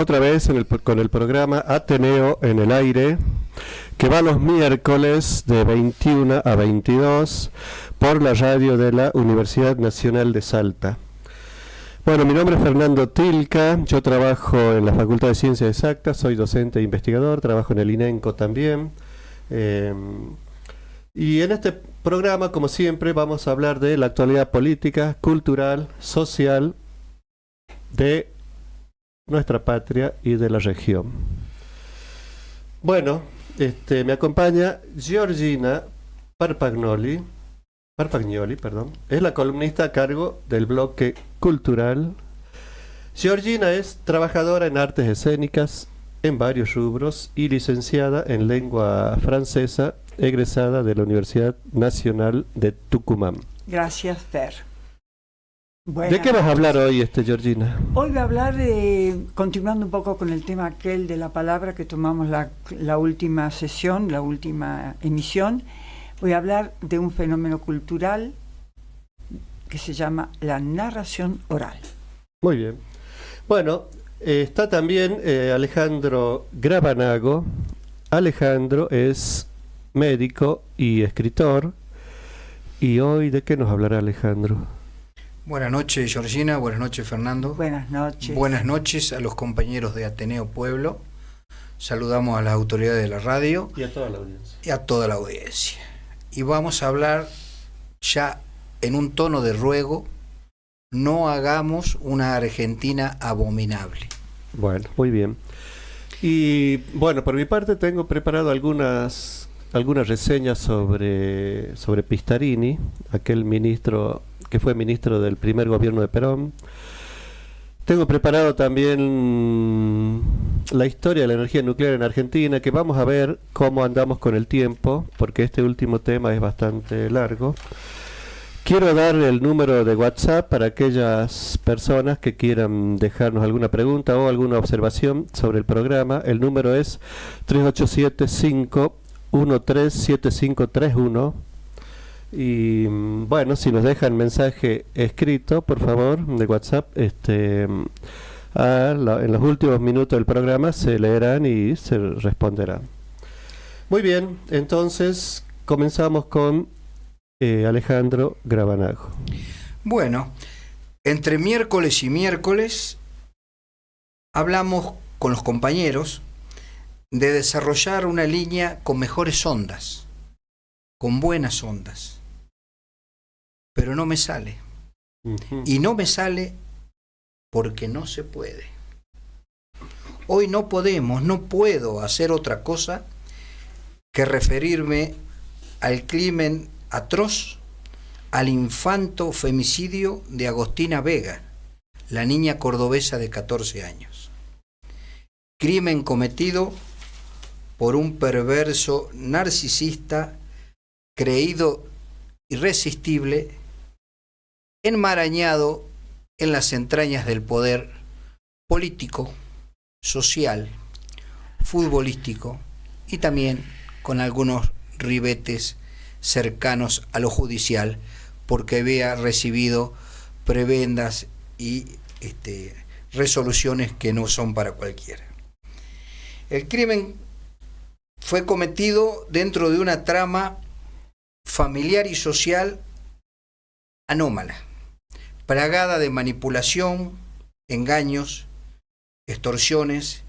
Otra vez con el programa Ateneo en el aire, que va los miércoles de 21 a 22 por la radio de la Universidad Nacional de Salta. Bueno, mi nombre es Fernando Tilca, yo trabajo en la Facultad de Ciencias Exactas, soy docente e investigador, trabajo en el INENCO también. Y en este programa, como siempre, vamos a hablar de la actualidad política, cultural, social de nuestra patria y de la región. Bueno, me acompaña Georgina Parpagnoli, es la columnista a cargo del bloque cultural. Georgina es trabajadora en artes escénicas en varios rubros y licenciada en lengua francesa, egresada de la Universidad Nacional de Tucumán. Gracias, Fer. ¿De qué vas a hablar hoy, Georgina? Hoy voy a hablar, continuando un poco con el tema aquel de la palabra que tomamos la última sesión, la última emisión. Voy a hablar de un fenómeno cultural que se llama la narración oral. Muy bien. Bueno, está también Alejandro Gravanago. Alejandro es médico y escritor. ¿Y hoy de qué nos hablará Alejandro? Buenas noches, Georgina. Buenas noches, Fernando. Buenas noches. Buenas noches a los compañeros de Ateneo Pueblo. Saludamos a las autoridades de la radio. Y a toda la audiencia. Y a toda la audiencia. Y vamos a hablar ya en un tono de ruego. No hagamos una Argentina abominable. Bueno, muy bien. Y bueno, por mi parte tengo preparado algunas reseñas sobre Pistarini, aquel ministro que fue ministro del primer gobierno de Perón. Tengo preparado también la historia de la energía nuclear en Argentina, que vamos a ver cómo andamos con el tiempo, porque este último tema es bastante largo. Quiero dar el número de WhatsApp para aquellas personas que quieran dejarnos alguna pregunta o alguna observación sobre el programa. El número es 3875137531. Y bueno, si nos dejan mensaje escrito, por favor, de WhatsApp, en los últimos minutos del programa se leerán y se responderán. Muy bien, entonces comenzamos con Alejandro Gravanago. Bueno, entre miércoles y miércoles hablamos con los compañeros de desarrollar una línea con mejores ondas, con buenas ondas. Pero no me sale. Y no me sale porque no se puede. Hoy no puedo hacer otra cosa que referirme al crimen atroz, al infanto femicidio de Agostina Vega, la niña cordobesa de 14 años. Crimen cometido por un perverso narcisista creído irresistible, enmarañado en las entrañas del poder político, social, futbolístico y también con algunos ribetes cercanos a lo judicial, porque había recibido prebendas y resoluciones que no son para cualquiera. El crimen fue cometido dentro de una trama familiar y social anómala, plagada de manipulación, engaños, extorsiones,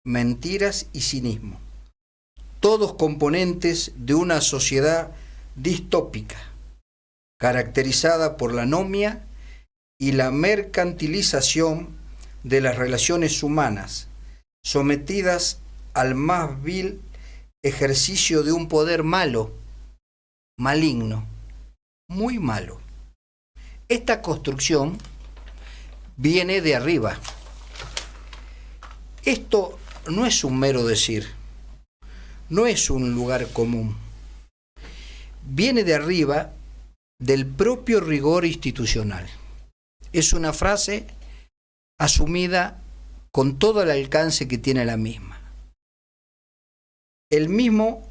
mentiras y cinismo. Todos componentes de una sociedad distópica, caracterizada por la anomia y la mercantilización de las relaciones humanas, sometidas al más vil ejercicio de un poder malo, maligno, muy malo. Esta construcción viene de arriba. Esto no es un mero decir, no es un lugar común. Viene de arriba del propio rigor institucional. Es una frase asumida con todo el alcance que tiene la misma. El mismo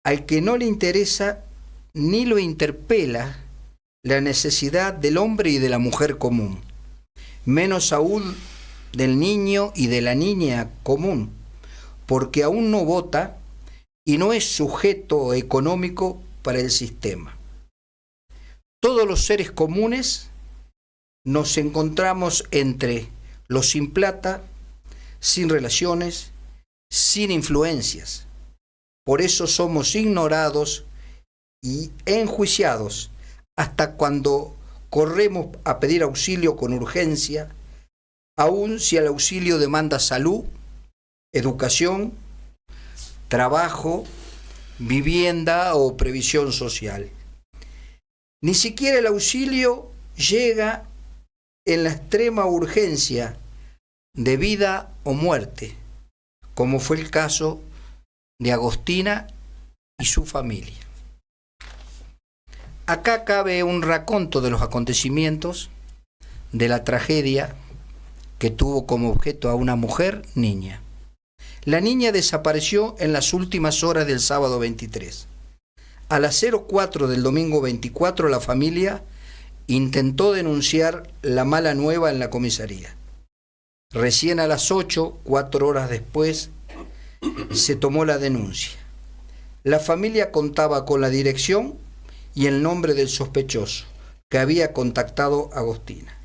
al que no le interesa ni lo interpela la necesidad del hombre y de la mujer común, menos aún del niño y de la niña común, porque aún no vota y no es sujeto económico para el sistema. Todos los seres comunes nos encontramos entre los sin plata, sin relaciones, sin influencias. Por eso somos ignorados y enjuiciados hasta cuando corremos a pedir auxilio con urgencia, aun si el auxilio demanda salud, educación, trabajo, vivienda o previsión social. Ni siquiera el auxilio llega en la extrema urgencia de vida o muerte, como fue el caso de Agostina y su familia. Acá cabe un raconto de los acontecimientos de la tragedia que tuvo como objeto a una mujer niña. La niña desapareció en las últimas horas del sábado 23. A las 04 del domingo 24, la familia intentó denunciar la mala nueva en la comisaría. Recién a las 8, 4 horas después, se tomó la denuncia. La familia contaba con la dirección y el nombre del sospechoso que había contactado a Agostina.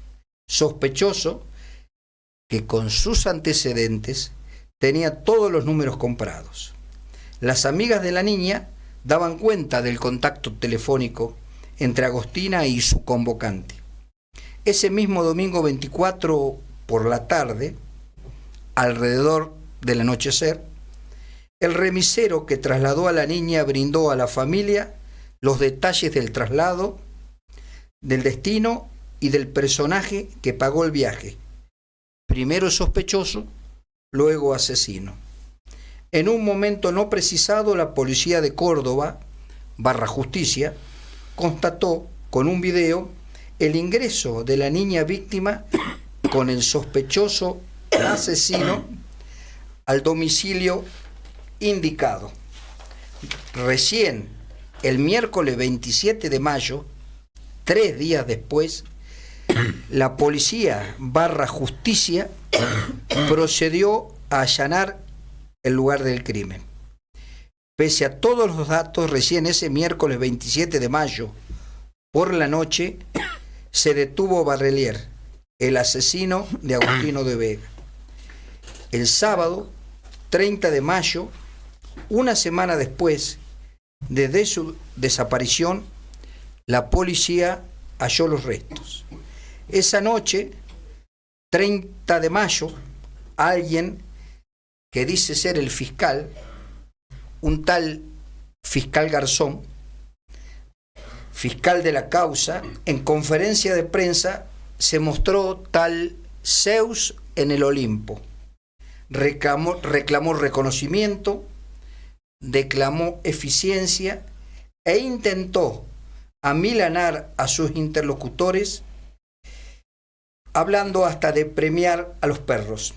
Sospechoso que con sus antecedentes tenía todos los números comprados. Las amigas de la niña daban cuenta del contacto telefónico entre Agostina y su convocante. Ese mismo domingo 24 por la tarde, alrededor del anochecer, el remisero que trasladó a la niña brindó a la familia los detalles del traslado, del destino y del personaje que pagó el viaje. Primero sospechoso, luego asesino. En un momento no precisado, la policía de Córdoba, /Justicia, constató con un video el ingreso de la niña víctima con el sospechoso asesino al domicilio indicado. Recién el miércoles 27 de mayo, 3 días después, la policía /Justicia procedió a allanar el lugar del crimen. Pese a todos los datos, recién ese miércoles 27 de mayo, por la noche, se detuvo Barrelier, el asesino de Agostino de Vega. El sábado 30 de mayo, una semana después de su desaparición, la policía halló los restos. Esa noche, 30 de mayo, alguien que dice ser el fiscal, un tal fiscal Garzón, fiscal de la causa, en conferencia de prensa se mostró tal Zeus en el Olimpo. Reclamó reconocimiento, declamó eficiencia e intentó amilanar a sus interlocutores, hablando hasta de premiar a los perros.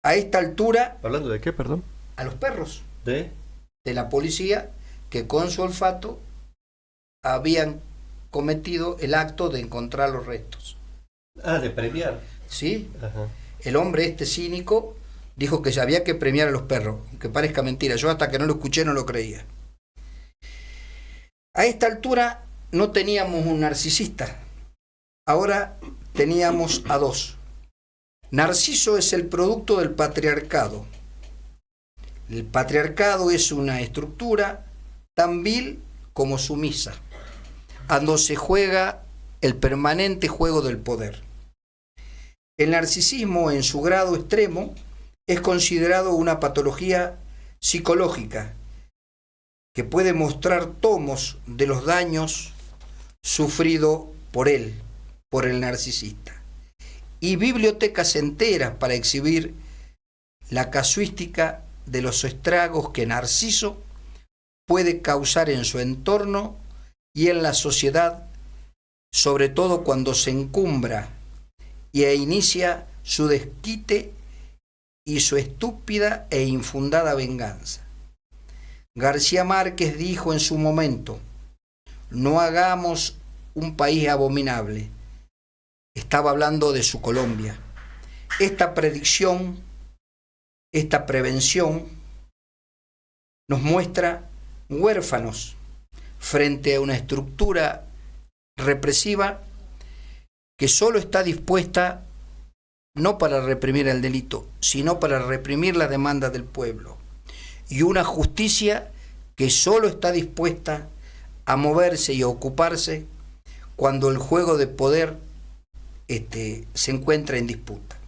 A esta altura... ¿Hablando de qué, perdón? A los perros. ¿De? De la policía, que con su olfato habían cometido el acto de encontrar los restos. Ah, de premiar. Sí. Ajá. El hombre este cínico dijo que había que premiar a los perros, aunque parezca mentira. Yo hasta que no lo escuché no lo creía. A esta altura no teníamos un narcisista. Ahora teníamos a dos. Narciso es el producto del patriarcado. El patriarcado es una estructura tan vil como sumisa, donde se juega el permanente juego del poder. El narcisismo, en su grado extremo, es considerado una patología psicológica que puede mostrar tomos de los daños sufridos por él, por el narcisista, y bibliotecas enteras para exhibir la casuística de los estragos que Narciso puede causar en su entorno y en la sociedad, sobre todo cuando se encumbra y inicia su desquite y su estúpida e infundada venganza. García Márquez dijo en su momento: no hagamos un país abominable. Estaba hablando de su Colombia. esta predicción, esta prevención, nos muestra huérfanos frente a una estructura represiva que solo está dispuesta no para reprimir el delito, sino para reprimir las demandas del pueblo, y una justicia que solo está dispuesta a moverse y a ocuparse cuando el juego de poder se encuentra en disputa.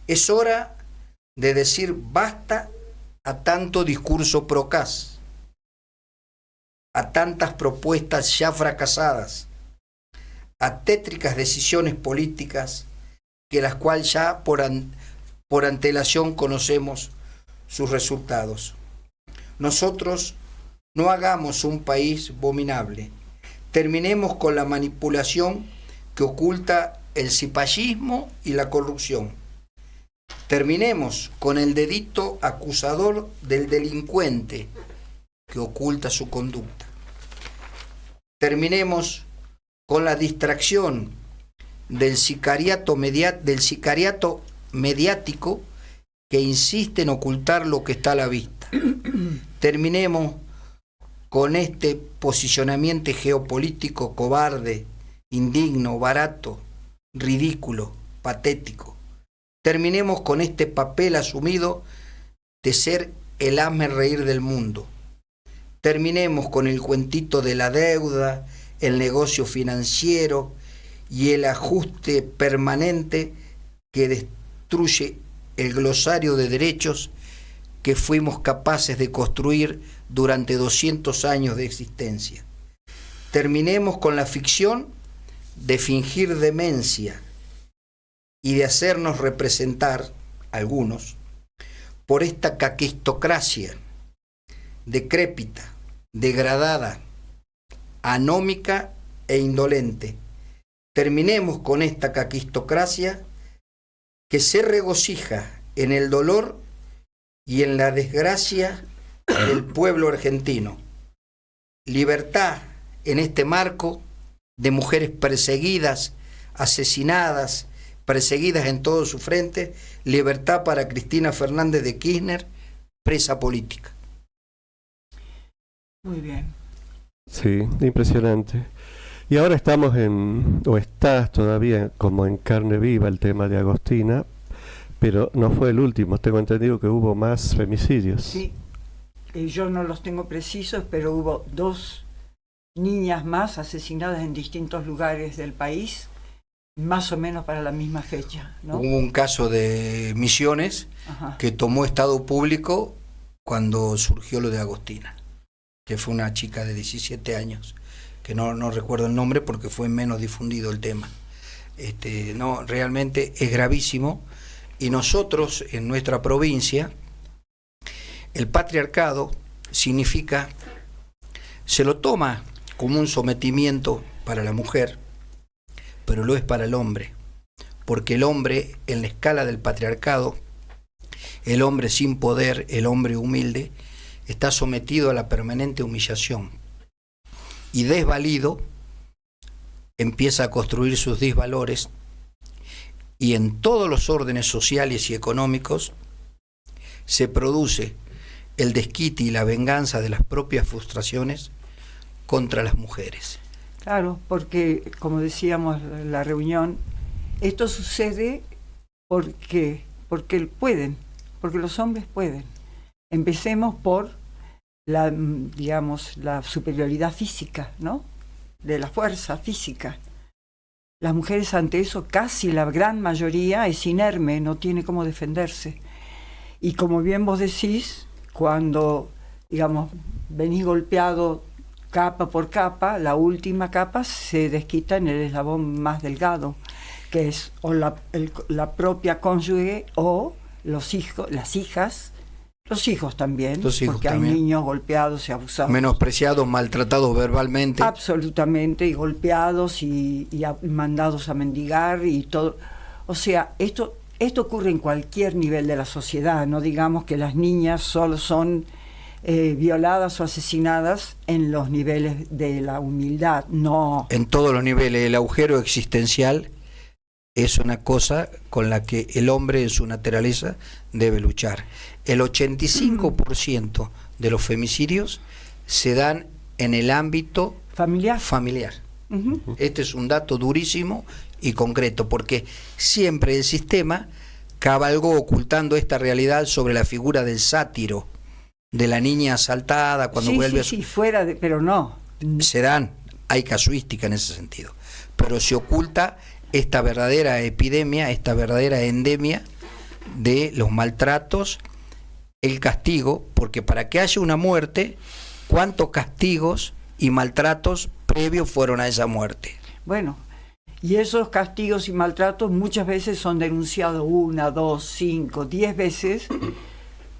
Es hora de decir basta a tanto discurso procaz, a tantas propuestas ya fracasadas, a tétricas decisiones políticas que las cuales ya por antelación conocemos sus resultados. Nosotros no hagamos un país abominable. Terminemos con la manipulación que oculta el cipallismo y la corrupción. Terminemos con el dedito acusador del delincuente que oculta su conducta. Terminemos con la distracción del sicariato mediático que insiste en ocultar lo que está a la vista. Terminemos con este posicionamiento geopolítico cobarde, indigno, barato, ridículo, patético. Terminemos con este papel asumido de ser el hazmerreír del mundo. Terminemos con el cuentito de la deuda, el negocio financiero y el ajuste permanente que destruye el glosario de derechos que fuimos capaces de construir durante 200 años de existencia. Terminemos con la ficción de fingir demencia y de hacernos representar, algunos, por esta caquistocracia decrépita, degradada, anómica e indolente. Terminemos con esta caquistocracia que se regocija en el dolor y en la desgracia del pueblo argentino. Libertad en este marco de mujeres perseguidas, asesinadas, perseguidas en todo su frente. Libertad para Cristina Fernández de Kirchner, presa política. Muy bien. Sí, impresionante. Y ahora estamos o estás todavía como en carne viva el tema de Agostina, pero no fue el último. Tengo entendido que hubo más femicidios. Sí, yo no los tengo precisos, pero hubo 2 niñas más asesinadas en distintos lugares del país, más o menos para la misma fecha, ¿no? Hubo un caso de Misiones que tomó estado público cuando surgió lo de Agostina, que fue una chica de 17 años, que no recuerdo el nombre porque fue menos difundido el tema. No, realmente es gravísimo, y nosotros en nuestra provincia, el patriarcado significa, se lo toma como un sometimiento para la mujer, pero lo es para el hombre, porque el hombre en la escala del patriarcado, el hombre sin poder, el hombre humilde, está sometido a la permanente humillación, y desvalido empieza a construir sus disvalores, y en todos los órdenes sociales y económicos se produce el desquite y la venganza de las propias frustraciones contra las mujeres. Claro, porque, como decíamos en la reunión, esto sucede porque pueden, porque los hombres pueden. Empecemos por la superioridad física, ¿no? De la fuerza física. Las mujeres ante eso, casi la gran mayoría es inerme, no tiene cómo defenderse. Y como bien vos decís, cuando, venís golpeado capa por capa, la última capa se desquita en el eslabón más delgado, que es o la propia cónyuge o los hijos, las hijas, los hijos también, porque hay niños golpeados y abusados. Menospreciados, maltratados verbalmente. Absolutamente, y golpeados y mandados a mendigar y todo. O sea, esto ocurre en cualquier nivel de la sociedad, no digamos que las niñas solo son violadas o asesinadas en los niveles de la humildad, no. En todos los niveles, el agujero existencial es una cosa con la que el hombre en su naturaleza debe luchar. El 85% de los femicidios se dan en el ámbito familiar. Este es un dato durísimo y concreto, porque siempre el sistema cabalgó ocultando esta realidad sobre la figura del sátiro, de la niña asaltada cuando vuelve sí, fuera de, pero no. Se dan, hay casuística en ese sentido, pero se oculta esta verdadera epidemia, esta verdadera endemia de los maltratos, el castigo, porque para que haya una muerte, ¿cuántos castigos y maltratos previos fueron a esa muerte? Bueno, y esos castigos y maltratos muchas veces son denunciados 1, 2, 5, 10 veces.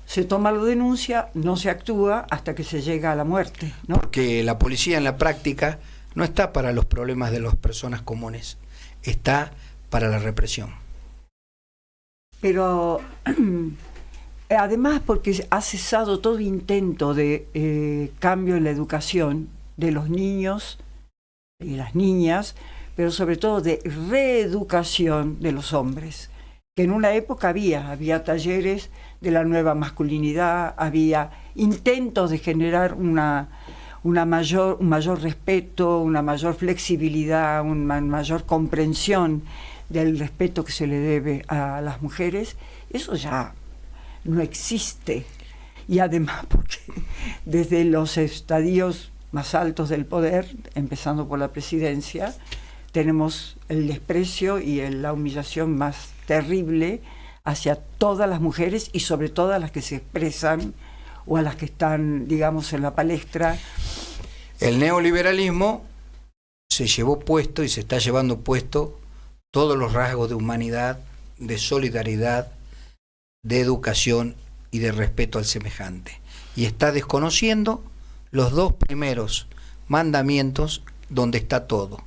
Se toma la denuncia, no se actúa hasta que se llega a la muerte, ¿no? Porque la policía en la práctica no está para los problemas de las personas comunes, está para la represión. Pero además porque ha cesado todo intento de cambio en la educación de los niños y las niñas, pero sobre todo de reeducación de los hombres, que en una época había talleres de la nueva masculinidad, había intentos de generar un mayor respeto, una mayor flexibilidad, una mayor comprensión del respeto que se le debe a las mujeres. Eso ya no existe. Y además porque desde los estadios más altos del poder, empezando por la presidencia, tenemos el desprecio y la humillación más terrible hacia todas las mujeres y sobre todo a las que se expresan o a las que están, digamos, en la palestra. El neoliberalismo se llevó puesto y se está llevando puesto todos los rasgos de humanidad, de solidaridad, de educación y de respeto al semejante. Y está desconociendo los dos primeros mandamientos donde está todo: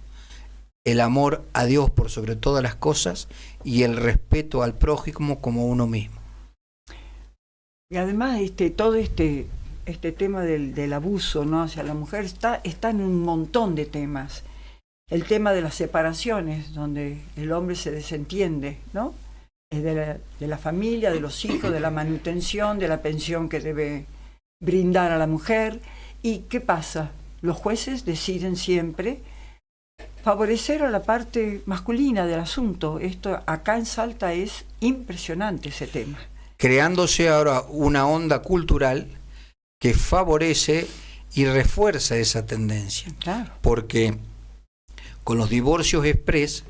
el amor a Dios por sobre todas las cosas y el respeto al prójimo como uno mismo. Y además todo este tema del abuso, ¿no?, hacia la mujer está en un montón de temas. El tema de las separaciones, donde el hombre se desentiende, ¿no?, de la familia, de los hijos, de la manutención, de la pensión que debe brindar a la mujer. ¿Y qué pasa? Los jueces deciden siempre favorecer a la parte masculina del asunto. Esto acá en Salta es impresionante, ese tema. Creándose ahora una onda cultural que favorece y refuerza esa tendencia. Claro. Porque con los divorcios express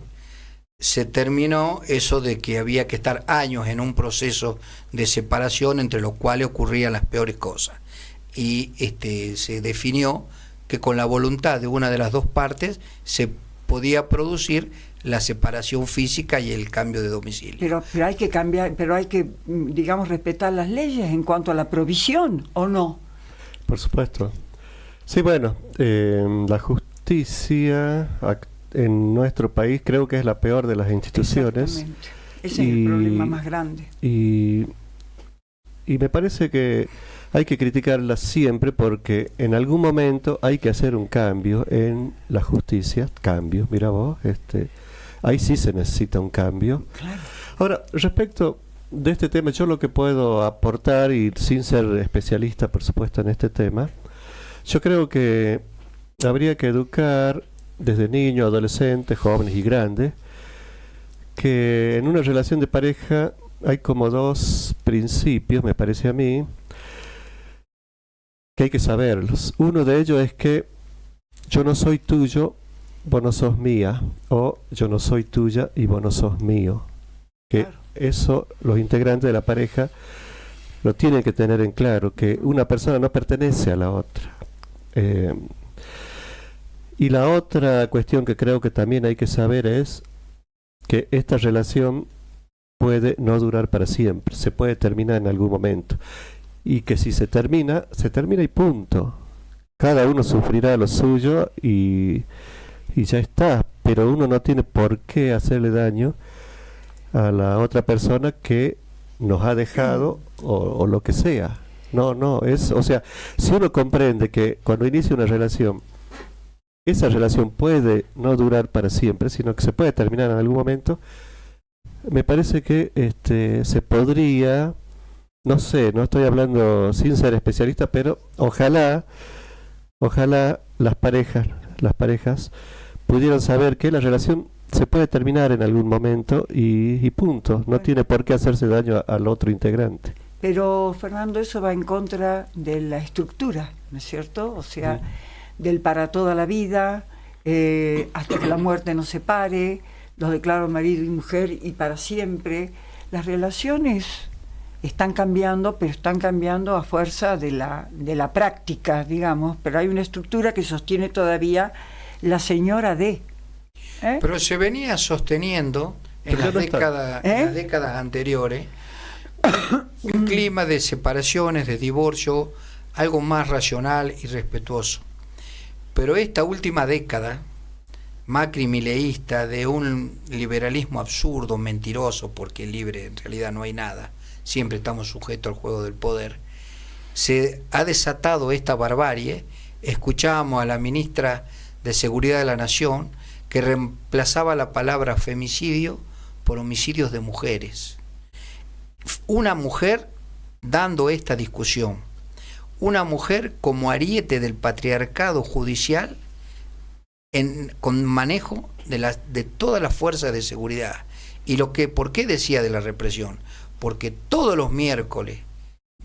se terminó eso de que había que estar años en un proceso de separación, entre los cuales ocurrían las peores cosas. Y se definió que con la voluntad de una de las dos partes se podía producir la separación física y el cambio de domicilio. Pero hay que cambiar, pero hay que, digamos, respetar las leyes en cuanto a la provisión, ¿o no? Por supuesto. Sí, bueno, la justicia en nuestro país creo que es la peor de las instituciones. Exactamente. Ese es el problema más grande. Y me parece que hay que criticarla siempre porque en algún momento hay que hacer un cambio en la justicia. Cambio, mira vos, ahí sí se necesita un cambio. Claro. Ahora, respecto de este tema, yo lo que puedo aportar, y sin ser especialista, por supuesto, en este tema, yo creo que habría que educar desde niños, adolescentes, jóvenes y grandes, que en una relación de pareja hay como dos principios, me parece a mí, que hay que saberlos. Uno de ellos es que yo no soy tuyo, vos no sos mía, o yo no soy tuya y vos no sos mío. Que claro, eso los integrantes de la pareja lo tienen que tener en claro, que una persona no pertenece a la otra. Y la otra cuestión que creo que también hay que saber es que esta relación puede no durar para siempre, se puede terminar en algún momento. Y que si se termina y punto. Cada uno sufrirá lo suyo y ya está. Pero uno no tiene por qué hacerle daño a la otra persona que nos ha dejado o lo que sea. No, o sea, si uno comprende que cuando inicia una relación, esa relación puede no durar para siempre, sino que se puede terminar en algún momento, me parece que se podría, no sé, no estoy hablando sin ser especialista, pero ojalá las parejas pudieran saber que la relación se puede terminar en algún momento y punto, no tiene por qué hacerse daño al otro integrante. Pero, Fernando, eso va en contra de la estructura, ¿no es cierto? O sea, del para toda la vida, hasta que la muerte nos separe, los declaro marido y mujer y para siempre. Las relaciones están cambiando, pero están cambiando a fuerza de la práctica, digamos, pero hay una estructura que sostiene todavía la señora D. Pero se venía sosteniendo en las décadas anteriores un clima de separaciones, de divorcio, algo más racional y respetuoso. Pero esta última década, macrimileísta, de un liberalismo absurdo, mentiroso, porque libre en realidad no hay nada, siempre estamos sujetos al juego del poder, se ha desatado esta barbarie. Escuchábamos a la ministra de Seguridad de la Nación que reemplazaba la palabra femicidio por homicidios de mujeres. Una mujer dando esta discusión, una mujer como ariete del patriarcado judicial con manejo de todas las fuerzas de seguridad. Y ¿por qué decía de la represión? Porque todos los miércoles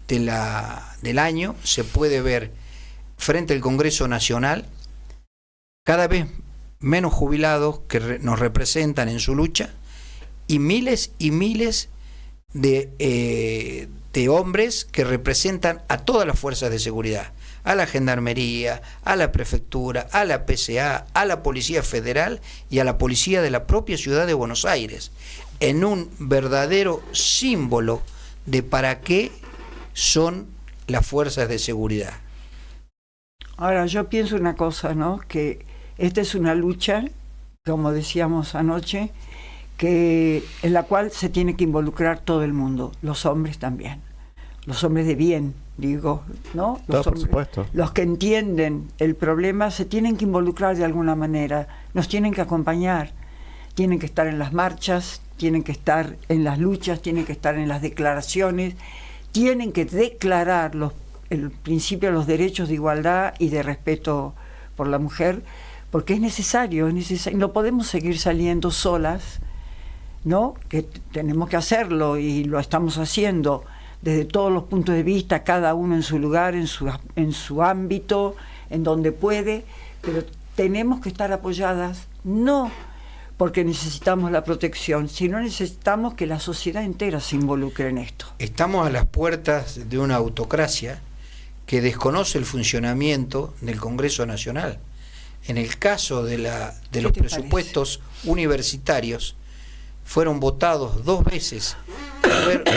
del año se puede ver frente al Congreso Nacional cada vez menos jubilados que nos representan en su lucha y miles de hombres que representan a todas las fuerzas de seguridad, a la Gendarmería, a la Prefectura, a la PCA, a la Policía Federal y a la Policía de la propia ciudad de Buenos Aires, en un verdadero símbolo de para qué son las fuerzas de seguridad. Ahora, yo pienso una cosa, ¿no? Que esta es una lucha, como decíamos anoche, en la cual se tiene que involucrar todo el mundo, los hombres también, los hombres de bien, digo, ¿no? Los por supuesto. Los que entienden el problema se tienen que involucrar de alguna manera, nos tienen que acompañar, tienen que estar en las marchas, tienen que estar en las luchas, tienen que estar en las declaraciones, tienen que declarar el principio de los derechos de igualdad y de respeto por la mujer, porque es necesario, no podemos seguir saliendo solas, ¿no? Que tenemos que hacerlo y lo estamos haciendo desde todos los puntos de vista, cada uno en su lugar, en su ámbito, en donde puede, pero tenemos que estar apoyadas, no porque necesitamos la protección, sino necesitamos que la sociedad entera se involucre en esto. Estamos a las puertas de una autocracia que desconoce el funcionamiento del Congreso Nacional. En el caso de los presupuestos universitarios, fueron votados 2 veces,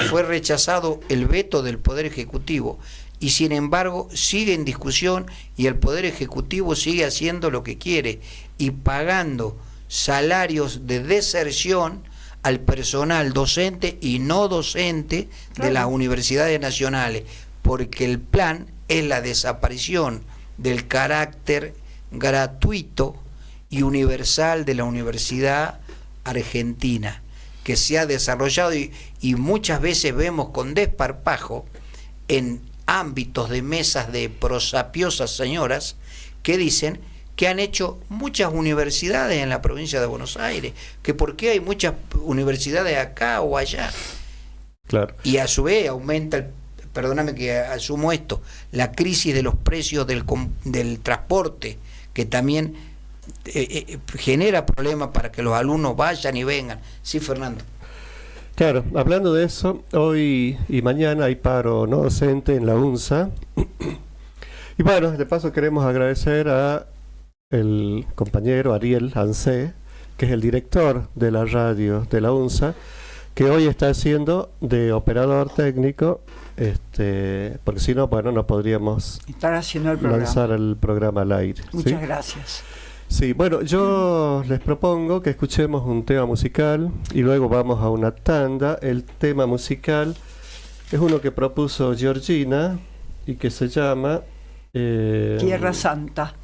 fue rechazado el veto del Poder Ejecutivo y sin embargo sigue en discusión y el Poder Ejecutivo sigue haciendo lo que quiere y pagando salarios de deserción al personal docente y no docente de las universidades nacionales, porque el plan es la desaparición del carácter gratuito y universal de la universidad argentina, que se ha desarrollado y muchas veces vemos con desparpajo en ámbitos de mesas de prosapiosas señoras que dicen que han hecho muchas universidades en la provincia de Buenos Aires, que por qué hay muchas universidades acá o allá. Claro. Y a su vez aumenta, perdóname que asumo esto, la crisis de los precios del transporte, que también genera problemas para que los alumnos vayan y vengan. Sí, Fernando. Claro, hablando de eso, hoy y mañana hay paro no docente en la UNSA. Y bueno, de paso queremos agradecer a el compañero Ariel Ancé, que es el director de la radio de la UNSA, que hoy está haciendo de operador técnico, porque si no, bueno, no podríamos estar haciendo lanzar el programa al aire. Muchas gracias. Sí, bueno, yo les propongo que escuchemos un tema musical y luego vamos a una tanda. El tema musical es uno que propuso Georgina y que se llama Tierra Santa.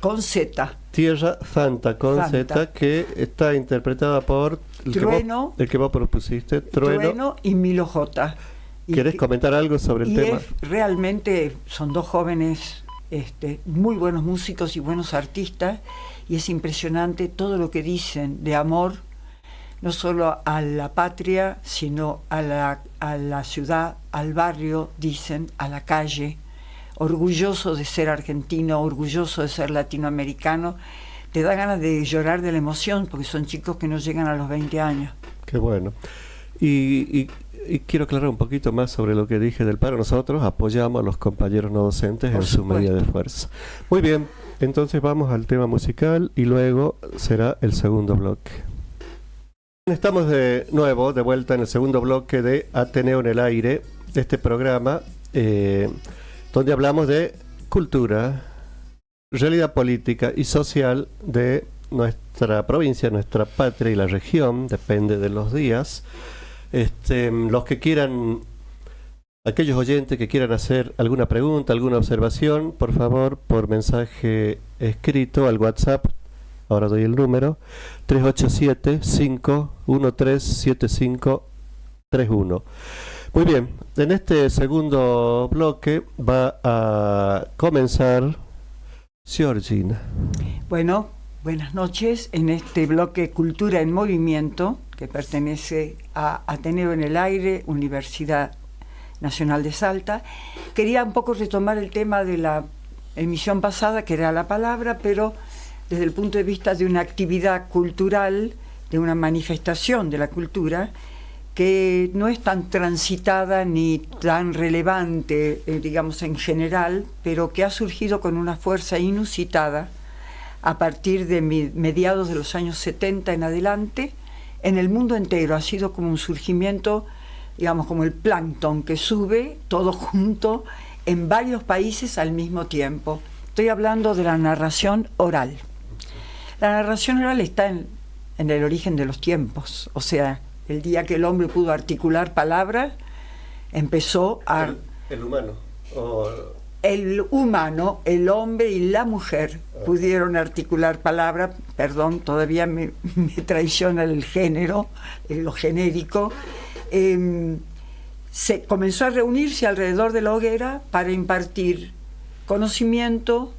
Con Z. Tierra Santa, con Santa. Z, que está interpretada por Trueno. El que vos propusiste, Trueno. Y Milo J. ¿Querés comentar algo sobre el tema? Realmente son dos jóvenes muy buenos músicos y buenos artistas, y es impresionante todo lo que dicen de amor, no solo a la patria, sino a la ciudad, al barrio, dicen, a la calle, orgulloso de ser argentino, orgulloso de ser latinoamericano. Te da ganas de llorar de la emoción, porque son chicos que no llegan a los 20 años. Qué bueno. Y quiero aclarar un poquito más sobre lo que dije del paro. Nosotros apoyamos a los compañeros no docentes en su medida de fuerza. Muy bien, entonces vamos al tema musical y luego será el segundo bloque. Estamos de nuevo, de vuelta en el segundo bloque de Ateneo en el Aire, de este programa donde hablamos de cultura, realidad política y social de nuestra provincia, nuestra patria y la región, depende de los días. Los que quieran, aquellos oyentes que quieran hacer alguna pregunta, alguna observación, por favor, por mensaje escrito al WhatsApp, ahora doy el número, 387-513-7531. Muy bien, en este segundo bloque va a comenzar Georgina. Bueno, buenas noches. En este bloque Cultura en Movimiento, que pertenece a Ateneo en el Aire, Universidad Nacional de Salta, quería un poco retomar el tema de la emisión pasada, que era la palabra, pero desde el punto de vista de una actividad cultural, de una manifestación de la cultura, que no es tan transitada ni tan relevante, digamos, en general, pero que ha surgido con una fuerza inusitada a partir de mediados de los años 70 en adelante, en el mundo entero. Ha sido como un surgimiento, digamos, como el plancton que sube todo junto en varios países al mismo tiempo. Estoy hablando de la narración oral. La narración oral está en el origen de los tiempos, o sea, el día que el hombre pudo articular palabras, empezó a... El humano. El humano, el hombre y la mujer pudieron articular palabras. Perdón, todavía me traiciona el género, lo genérico. Se comenzó a reunirse alrededor de la hoguera para impartir conocimiento,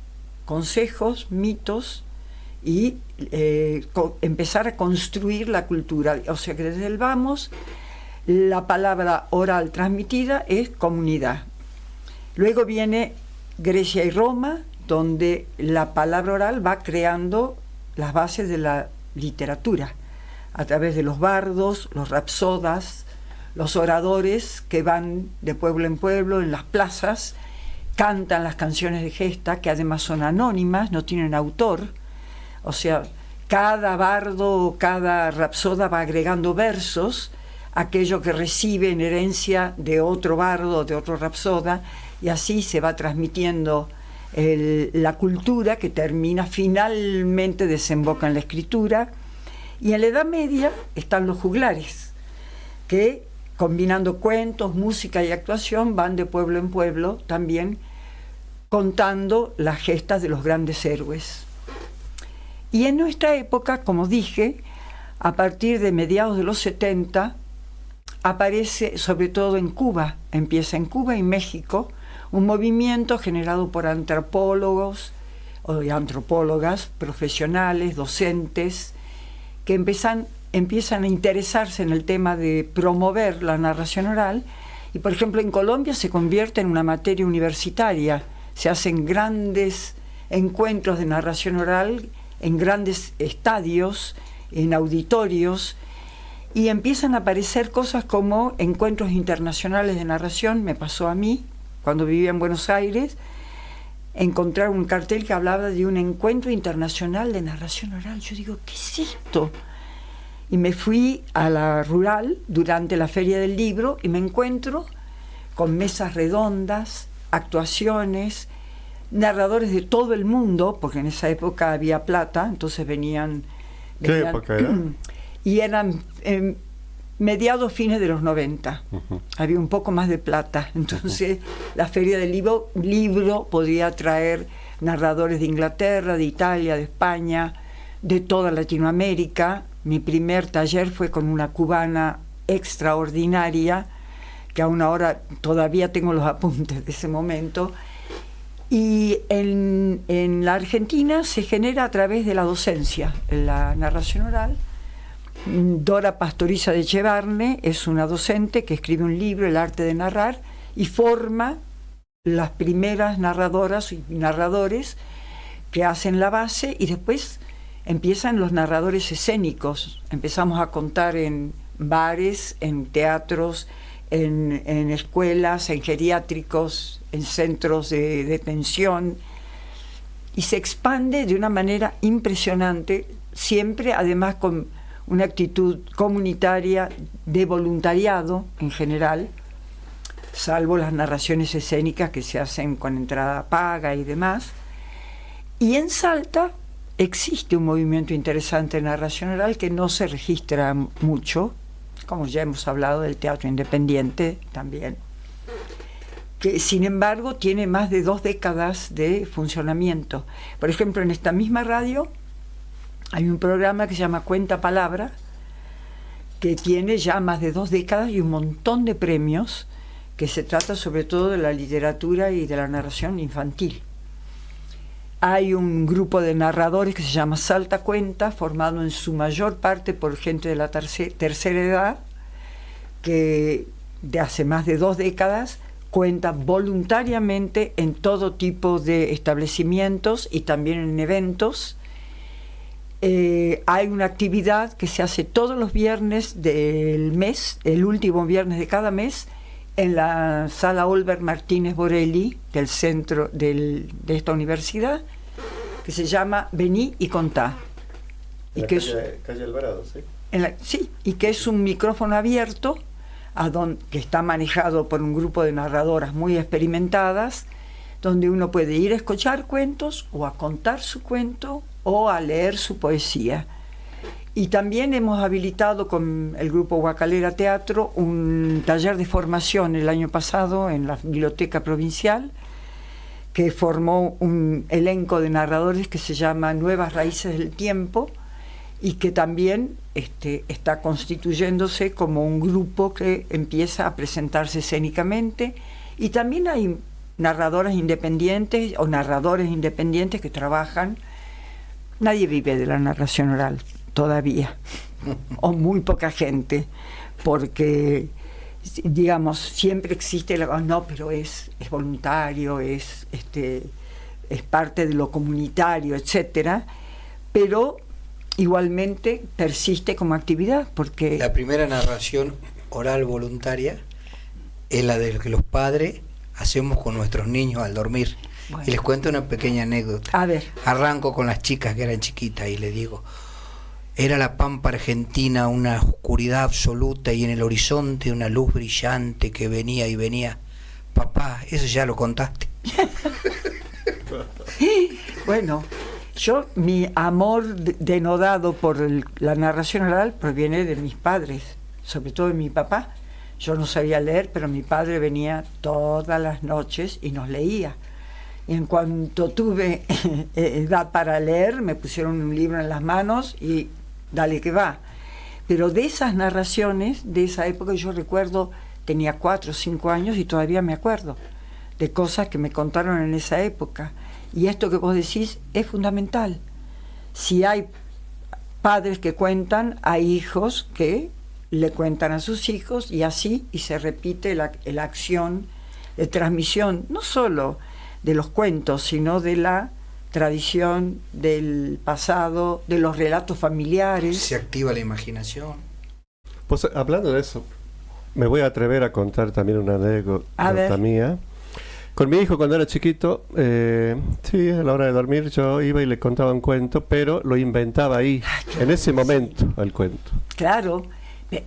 consejos, mitos, y empezar a construir la cultura. O sea que desde el vamos, la palabra oral transmitida es comunidad. Luego viene Grecia y Roma, donde la palabra oral va creando las bases de la literatura, a través de los bardos, los rapsodas, los oradores que van de pueblo en pueblo, en las plazas, cantan las canciones de gesta, que además son anónimas, no tienen autor. O sea, cada bardo, cada rapsoda va agregando versos, aquello que recibe en herencia de otro bardo, de otro rapsoda, y así se va transmitiendo la cultura, que termina finalmente, desemboca en la escritura. Y en la Edad Media están los juglares, que combinando cuentos, música y actuación van de pueblo en pueblo también contando las gestas de los grandes héroes. Y en nuestra época, como dije, a partir de mediados de los 70, aparece, sobre todo en Cuba, empieza en Cuba y México, un movimiento generado por antropólogos y antropólogas profesionales, docentes, que empiezan a interesarse en el tema de promover la narración oral. Y, por ejemplo, en Colombia se convierte en una materia universitaria. Se hacen grandes encuentros de narración oral en grandes estadios, en auditorios, y empiezan a aparecer cosas como encuentros internacionales de narración. Me pasó a mí, cuando vivía en Buenos Aires, encontrar un cartel que hablaba de un encuentro internacional de narración oral. Yo digo, ¿qué es esto? Y me fui a la rural durante la Feria del Libro y me encuentro con mesas redondas, actuaciones, narradores de todo el mundo, porque en esa época había plata, entonces venían... ¿Qué época era? Y eran mediados, fines de los 90. Había un poco más de plata, entonces la Feria del Libro podía traer narradores de Inglaterra, de Italia, de España, de toda Latinoamérica. Mi primer taller fue con una cubana extraordinaria, que aún ahora todavía tengo los apuntes de ese momento. Y en la Argentina se genera a través de la docencia, la narración oral. Dora Pastoriza de Echevarne es una docente que escribe un libro, El arte de narrar, y forma las primeras narradoras y narradores que hacen la base, y después empiezan los narradores escénicos. Empezamos a contar en bares, en teatros, en escuelas, en geriátricos, en centros de detención, y se expande de una manera impresionante, siempre además con una actitud comunitaria de voluntariado en general, salvo las narraciones escénicas que se hacen con entrada paga y demás. Y en Salta existe un movimiento interesante de narración oral que no se registra mucho, como ya hemos hablado del teatro independiente también, que sin embargo tiene más de 2 décadas de funcionamiento. Por ejemplo, en esta misma radio hay un programa que se llama Cuenta Palabra, que tiene ya más de 2 décadas y un montón de premios, que se trata sobre todo de la literatura y de la narración infantil. Hay un grupo de narradores que se llama Salta Cuenta, formado en su mayor parte por gente de la tercera edad, que de hace más de 2 décadas cuenta voluntariamente en todo tipo de establecimientos y también en eventos. Hay una actividad que se hace todos los viernes del mes, el último viernes de cada mes, en la sala Olver Martínez Borelli del centro de esta universidad, que se llama Vení y Contá. En la calle Alvarado, ¿sí? Sí, y que es un micrófono abierto que está manejado por un grupo de narradoras muy experimentadas, donde uno puede ir a escuchar cuentos o a contar su cuento o a leer su poesía. Y también hemos habilitado con el grupo Guacalera Teatro un taller de formación el año pasado en la Biblioteca Provincial, que formó un elenco de narradores que se llama Nuevas Raíces del Tiempo, y que también está constituyéndose como un grupo que empieza a presentarse escénicamente. Y también hay narradoras independientes o narradores independientes que trabajan. Nadie vive de la narración oral todavía, o muy poca gente, porque digamos siempre existe no, pero es voluntario, es parte de lo comunitario, etcétera, pero igualmente persiste como actividad, porque la primera narración oral voluntaria es la de que los padres hacemos con nuestros niños al dormir. Bueno. Y les cuento una pequeña anécdota. A ver. Arranco con las chicas que eran chiquitas y les digo: era la pampa argentina, una oscuridad absoluta, y en el horizonte una luz brillante que venía y venía. Papá, eso ya lo contaste. Bueno, mi amor denodado por la narración oral proviene de mis padres, sobre todo de mi papá. Yo no sabía leer, pero mi padre venía todas las noches y nos leía. Y en cuanto tuve edad para leer, me pusieron un libro en las manos y dale que va. Pero de esas narraciones, de esa época, yo recuerdo, tenía 4 o 5 años y todavía me acuerdo de cosas que me contaron en esa época. Y esto que vos decís es fundamental. Si hay padres que cuentan, hay hijos que le cuentan a sus hijos, y así, y se repite la acción de transmisión, no solo de los cuentos, sino de la tradición del pasado, de los relatos familiares. Se activa la imaginación. Pues hablando de eso, me voy a atrever a contar también una anécdota mía. Con mi hijo cuando era chiquito, sí, a la hora de dormir yo iba y le contaba un cuento, pero lo inventaba ahí, en ese momento, el cuento. Claro,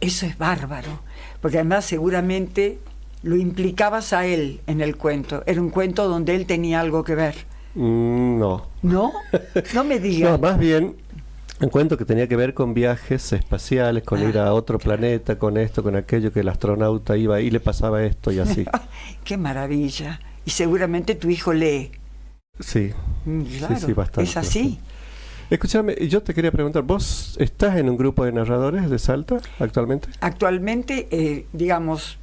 eso es bárbaro, porque además seguramente lo implicabas a él en el cuento. Era un cuento donde él tenía algo que ver. No. ¿No? No me digas. No, más bien un cuento que tenía que ver con viajes espaciales, con ir a otro planeta, con esto, con aquello, que el astronauta iba y le pasaba esto y así. ¡Qué maravilla! Y seguramente tu hijo lee. Sí, Claro, sí, bastante. es así. Bastante. Escúchame, yo te quería preguntar, ¿vos estás en un grupo de narradores de Salta actualmente? Actualmente, digamos,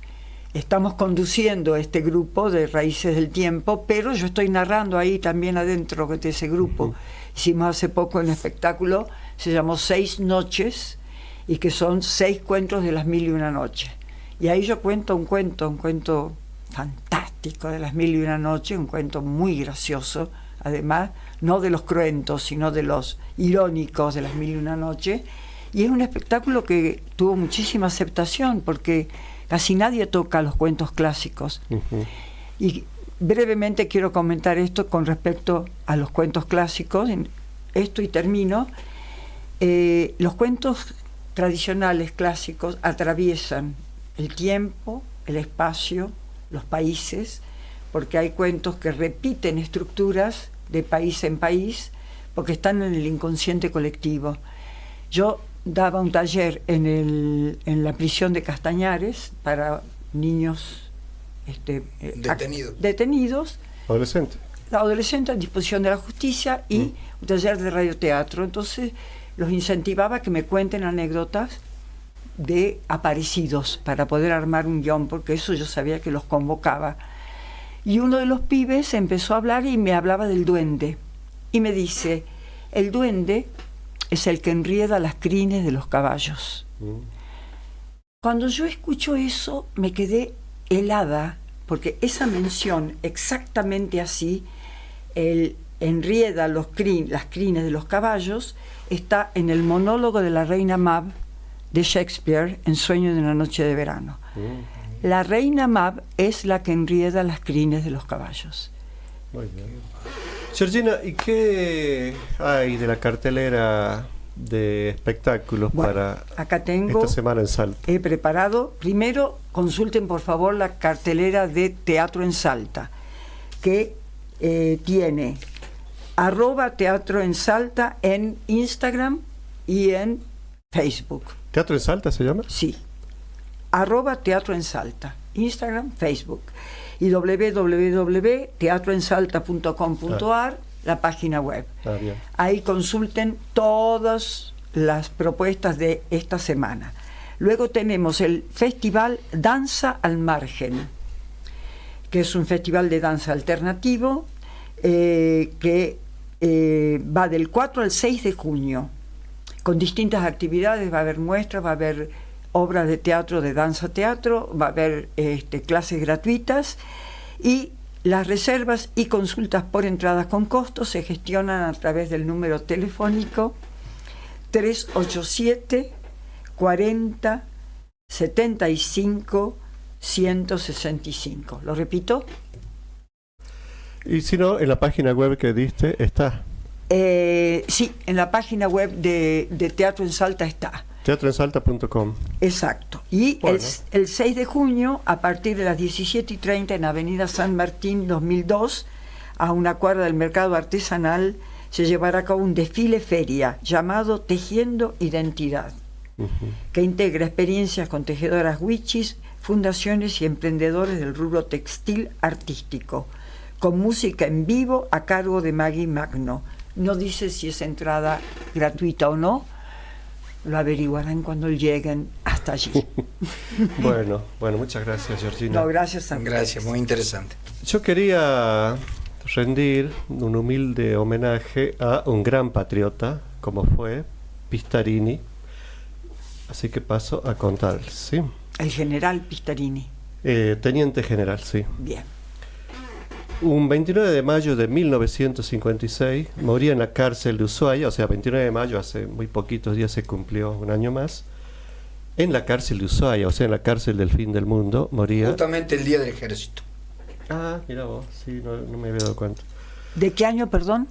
estamos conduciendo este grupo de Raíces del Tiempo, pero yo estoy narrando ahí también adentro de ese grupo. Hicimos hace poco un espectáculo, se llamó 6 noches, y que son 6 cuentos de las 1001 noches. Y ahí yo cuento un cuento fantástico de las 1001 noches, un cuento muy gracioso, además, no de los cruentos, sino de los irónicos de las 1001 noches. Y es un espectáculo que tuvo muchísima aceptación, porque casi nadie toca los cuentos clásicos. Y brevemente quiero comentar esto con respecto a los cuentos clásicos. Esto y termino. Los cuentos tradicionales clásicos atraviesan el tiempo, el espacio, los países, porque hay cuentos que repiten estructuras de país en país, porque están en el inconsciente colectivo. Yo daba un taller en la prisión de Castañares para niños detenidos, adolescentes a disposición de la justicia, y un taller de radioteatro. Entonces los incentivaba a que me cuenten anécdotas de aparecidos para poder armar un guión, porque eso yo sabía que los convocaba. Y uno de los pibes empezó a hablar y me hablaba del duende. Y me dice, el duende es el que enrieda las crines de los caballos. Cuando yo escucho eso, me quedé helada, porque esa mención, exactamente así, el enrieda las crines de los caballos, está en el monólogo de la reina Mab de Shakespeare, en Sueño de una noche de verano. La reina Mab es la que enrieda las crines de los caballos. Muy bien. Georgina, ¿y qué hay de la cartelera de espectáculos para acá tengo, esta semana en Salta? He preparado, primero consulten por favor la cartelera de Teatro en Salta, que tiene @Teatro en Salta en Instagram y en Facebook. ¿Teatro en Salta se llama? Sí. @Teatro en Salta, Instagram, Facebook, y www.teatroensalta.com.ar, la página web. Bien. Ahí consulten todas las propuestas de esta semana. Luego tenemos el Festival Danza al Margen, que es un festival de danza alternativo que va del 4 al 6 de junio, con distintas actividades. Va a haber muestras, va a haber obras de teatro, de danza-teatro, va a haber clases gratuitas, y las reservas y consultas por entradas con costo se gestionan a través del número telefónico 387 40 75 165. ¿Lo repito? Y si no, en la página web que diste está. Sí, en la página web de Teatro en Salta está. Teatroensalta.com. Exacto. Y bueno, el 6 de junio, a partir de las 17:30, en Avenida San Martín 2002, a una cuadra del mercado artesanal, se llevará a cabo un desfile feria llamado Tejiendo Identidad, que integra experiencias con tejedoras wichis, fundaciones y emprendedores del rubro textil artístico, con música en vivo a cargo de Maggie Magno. No dice si es entrada gratuita o no, lo averiguarán cuando lleguen hasta allí. Bueno, muchas gracias, Georgina. No, gracias a ustedes. Gracias, muy interesante. Yo quería rendir un humilde homenaje a un gran patriota, como fue Pistarini. Así que paso a contarles, ¿sí? El general Pistarini. Teniente general, sí. Bien. Un 29 de mayo de 1956 moría en la cárcel de Ushuaia, o sea, 29 de mayo, hace muy poquitos días se cumplió un año más, en la cárcel de Ushuaia, o sea, en la cárcel del fin del mundo, moría... Justamente el día del ejército. Ah, mira vos, sí, no me había dado cuenta. ¿De qué año, perdón?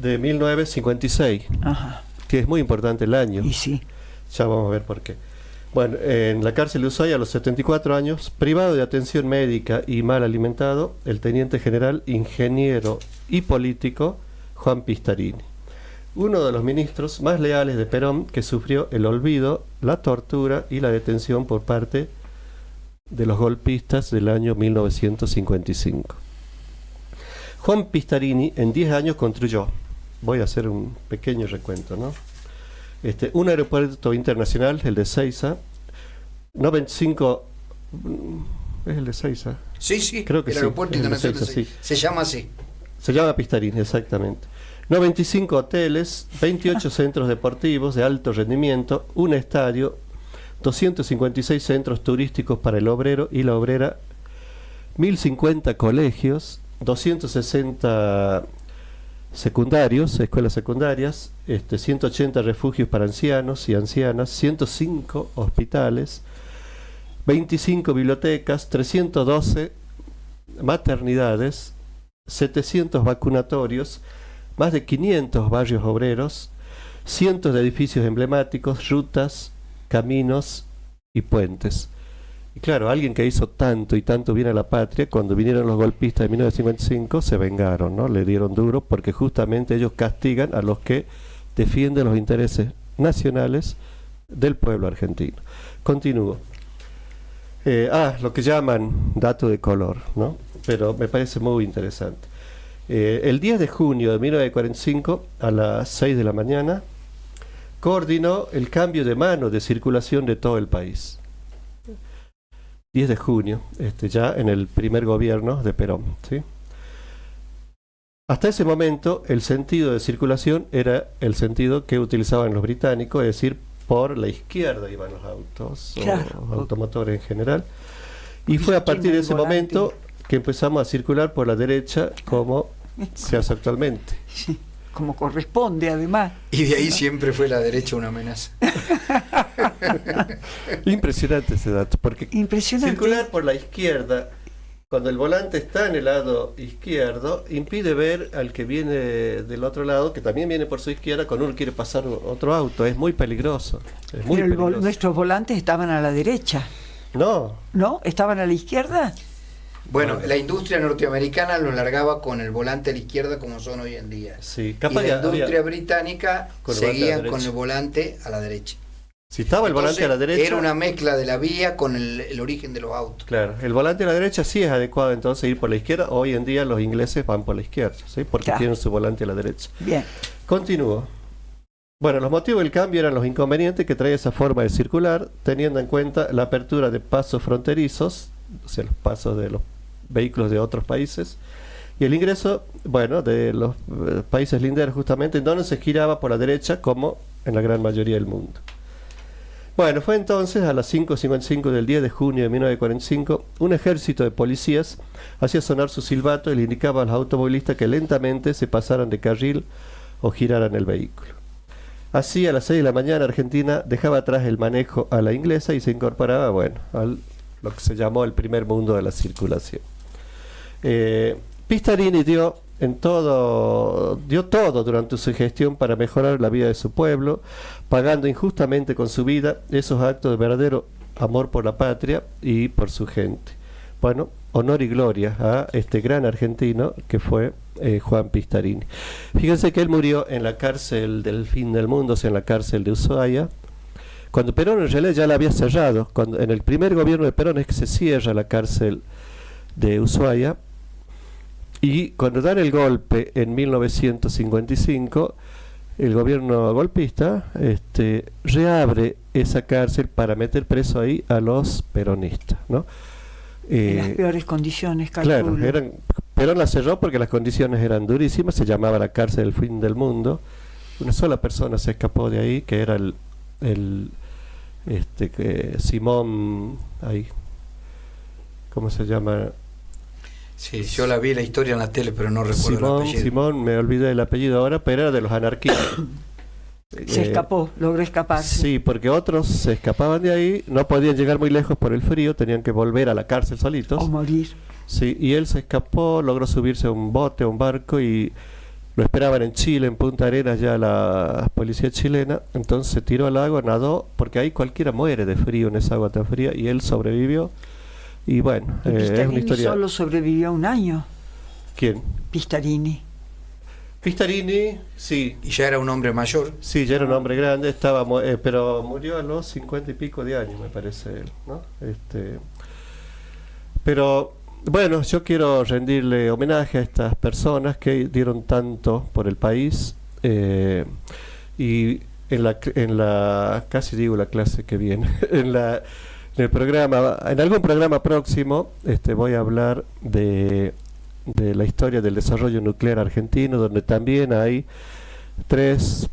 De 1956, Ajá. que es muy importante el año. Y sí. Ya vamos a ver por qué. Bueno, en la cárcel de Ushuaia, a los 74 años, privado de atención médica y mal alimentado, el teniente general, ingeniero y político Juan Pistarini, uno de los ministros más leales de Perón, que sufrió el olvido, la tortura y la detención por parte de los golpistas del año 1955. Juan Pistarini en 10 años construyó, voy a hacer un pequeño recuento, ¿no? Un aeropuerto internacional, el de Seiza, 95, ¿es el de Seiza? Sí, creo que el sí, aeropuerto internacional de Seiza, Seiza. Se llama así. Se llama Pistarini, exactamente. 95 hoteles, 28 centros deportivos de alto rendimiento, un estadio, 256 centros turísticos para el obrero y la obrera, 1050 colegios, 260 secundarios, escuelas secundarias, 180 refugios para ancianos y ancianas, 105 hospitales, 25 bibliotecas, 312 maternidades, 700 vacunatorios, más de 500 barrios obreros, cientos de edificios emblemáticos, rutas, caminos y puentes. Y claro, alguien que hizo tanto y tanto bien a la patria, cuando vinieron los golpistas de 1955, se vengaron, ¿no? Le dieron duro porque justamente ellos castigan a los que defienden los intereses nacionales del pueblo argentino. Continúo. Lo que llaman dato de color, ¿no? Pero me parece muy interesante. El 10 de junio de 1945, a las 6 de la mañana, coordinó el cambio de mano de circulación de todo el país. 10 de junio, ya en el primer gobierno de Perón, ¿sí? Hasta ese momento, el sentido de circulación era el sentido que utilizaban los británicos, es decir, por la izquierda iban los autos, claro, o automotores en general. Y fue a partir de ese momento que empezamos a circular por la derecha como se hace actualmente. Sí, como corresponde, además. Y de ahí siempre fue la derecha una amenaza. Impresionante ese dato, porque circular por la izquierda, cuando el volante está en el lado izquierdo, impide ver al que viene del otro lado, que también viene por su izquierda, cuando uno quiere pasar otro auto. Es muy peligroso. Es muy peligroso. Nuestros volantes estaban a la derecha. No. ¿No? ¿Estaban a la izquierda? Bueno, la industria norteamericana lo largaba con el volante a la izquierda como son hoy en día. Sí, y la industria británica seguían con el volante a la derecha. Si estaba el volante a la derecha... Era una mezcla de la vía con el origen de los autos. Claro, el volante a la derecha sí es adecuado entonces ir por la izquierda. Hoy en día los ingleses van por la izquierda, ¿sí? Porque tienen su volante a la derecha. Bien. Continúo. Bueno, los motivos del cambio eran los inconvenientes que traía esa forma de circular, teniendo en cuenta la apertura de pasos fronterizos, o sea, los pasos de los vehículos de otros países, y el ingreso, bueno, de los países linderos justamente, en donde se giraba por la derecha, como en la gran mayoría del mundo. Bueno, fue entonces a las 5:55 del 10 de junio de 1945, un ejército de policías hacía sonar su silbato y le indicaba a los automovilistas que lentamente se pasaran de carril o giraran el vehículo. Así, a las 6 de la mañana, Argentina dejaba atrás el manejo a la inglesa y se incorporaba, bueno, a lo que se llamó el primer mundo de la circulación. Pistarini dio todo durante su gestión para mejorar la vida de su pueblo, pagando injustamente con su vida esos actos de verdadero amor por la patria y por su gente. Bueno, honor y gloria a este gran argentino que fue Juan Pistarini. Fíjense que él murió en la cárcel del fin del mundo, o sea, en la cárcel de Ushuaia, cuando Perón en realidad ya la había cerrado. En el primer gobierno de Perón es que se cierra la cárcel de Ushuaia, y cuando dan el golpe en 1955, el gobierno golpista reabre esa cárcel para meter preso ahí a los peronistas, ¿no? En las peores condiciones, calculo. Claro, Perón la cerró porque las condiciones eran durísimas, se llamaba la cárcel del fin del mundo. Una sola persona se escapó de ahí, que era Simón, ahí, ¿cómo se llama? Sí, yo la vi la historia en la tele, pero no recuerdo el apellido. Simón, me olvidé del apellido ahora, pero era de los anarquistas. Se escapó, logró escaparse. Sí, porque otros se escapaban de ahí, no podían llegar muy lejos por el frío, tenían que volver a la cárcel solitos. O morir. Sí, y él se escapó, logró subirse a un bote, a un barco, y lo esperaban en Chile, en Punta Arenas, ya la policía chilena. Entonces se tiró al agua, nadó, porque ahí cualquiera muere de frío en esa agua tan fría, y él sobrevivió. Y bueno, es una historia. Solo sobrevivió un año. ¿Quién? Pistarini, sí. Y ya era un hombre mayor. Sí, ya era un hombre grande, pero murió a los 50 y pico de años, me parece él, ¿no? Pero bueno, yo quiero rendirle homenaje a estas personas que dieron tanto por el país, y en la casi digo la clase que viene, en el programa, en algún programa próximo, voy a hablar de la historia del desarrollo nuclear argentino, donde también hay 3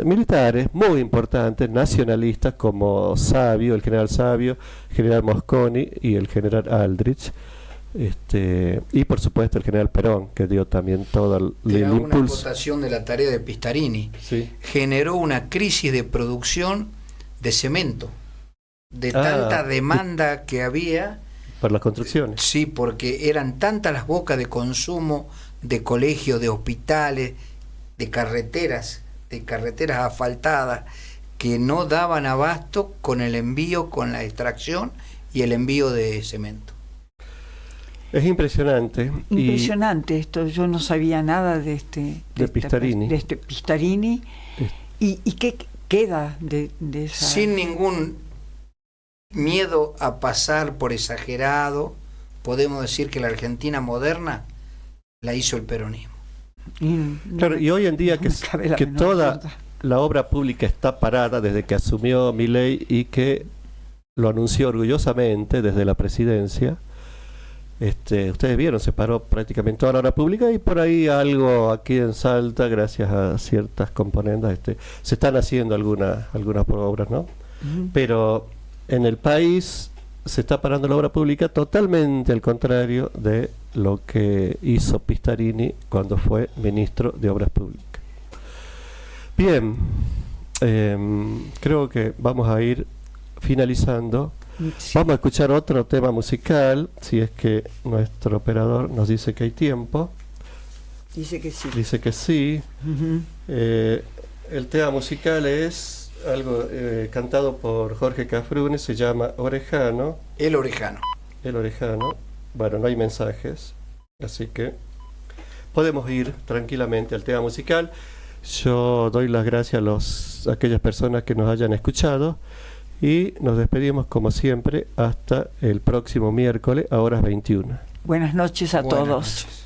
militares muy importantes, nacionalistas, como Savio, el general Savio, el general Mosconi y el general Aldrich, y por supuesto el general Perón, que dio también todo el Una impulso. acotación de la tarea de Pistarini. Sí. Generó una crisis de producción de cemento, de tanta demanda que había. Para las construcciones. Sí, porque eran tantas las bocas de consumo de colegios, de hospitales, de carreteras asfaltadas, que no daban abasto con el envío, con la extracción y el envío de cemento. Es impresionante. Impresionante esto, yo no sabía nada de Pistarini. De este Pistarini. ¿Y qué queda de esa? Sin ningún miedo a pasar por exagerado, podemos decir que la Argentina moderna la hizo el peronismo. Claro, y hoy en día que toda duda. la obra pública está parada desde que asumió Milei y que lo anunció orgullosamente desde la presidencia. Ustedes vieron, se paró prácticamente toda la obra pública, y por ahí algo aquí en Salta, gracias a ciertas componentes, se están haciendo algunas obras, ¿no? Pero en el país se está parando la obra pública totalmente al contrario de lo que hizo Pistarini cuando fue ministro de Obras Públicas. Bien, creo que vamos a ir finalizando. Sí. Vamos a escuchar otro tema musical, si es que nuestro operador nos dice que hay tiempo. Dice que sí. Dice que sí. El tema musical es algo cantado por Jorge Cafrune, se llama Orejano. El Orejano. El Orejano. Bueno, no hay mensajes, así que podemos ir tranquilamente al tema musical. Yo doy las gracias a aquellas personas que nos hayan escuchado y nos despedimos como siempre hasta el próximo miércoles a horas 21. Buenas noches a Buenas todos. noches.